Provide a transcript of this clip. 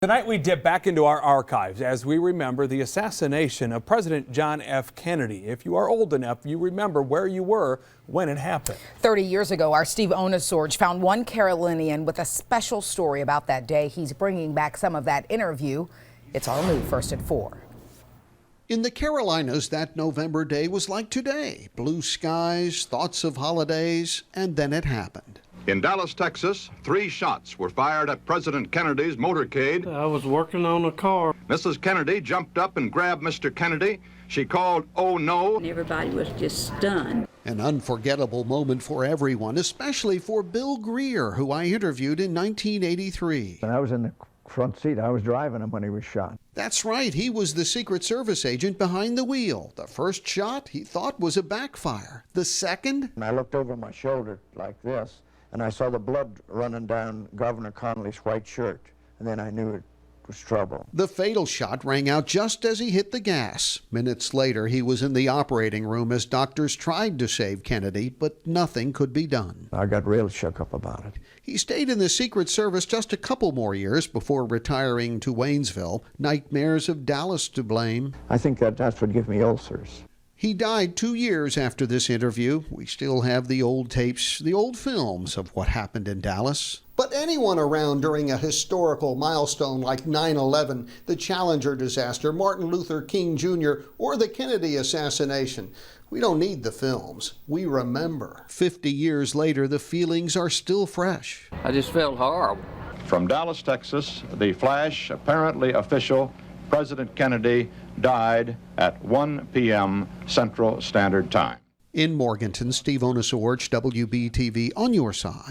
Tonight we dip back into our archives as we remember the assassination of President John F. Kennedy. If you are old enough, you remember where you were when it happened. 30 years ago, our Steve Onesorge found one Carolinian with a special story about that day. He's bringing back some of that interview. It's all new first at 4. In the Carolinas, that November day was like today. Blue skies, thoughts of holidays, and then it happened. In Dallas, Texas, 3 shots were fired at President Kennedy's motorcade. I was working on a car. Mrs. Kennedy jumped up and grabbed Mr. Kennedy. She called, "Oh no." Everybody was just stunned. An unforgettable moment for everyone, especially for Bill Greer, who I interviewed in 1983. And I was in the front seat. I was driving him when he was shot. That's right, he was the Secret Service agent behind the wheel. The first shot he thought was a backfire. The second? And I looked over my shoulder like this, and I saw the blood running down Governor Connolly's white shirt, and then I knew it was trouble. The fatal shot rang out just as he hit the gas. Minutes later, he was in the operating room as doctors tried to save Kennedy, but nothing could be done. I got real shook up about it. He stayed in the Secret Service just a couple more years before retiring to Waynesville. Nightmares of Dallas to blame. I think that's what gave me ulcers. He died 2 years after this interview. We still have the old tapes, the old films of what happened in Dallas. But anyone around during a historical milestone like 9/11, the Challenger disaster, Martin Luther King Jr., or the Kennedy assassination, we don't need the films. We remember. 50 years later, the feelings are still fresh. I just felt horrible. From Dallas, Texas, the flash, apparently official, President Kennedy died at 1 p.m. Central Standard Time. In Morganton, Steve Onesorge, WBTV, on your side.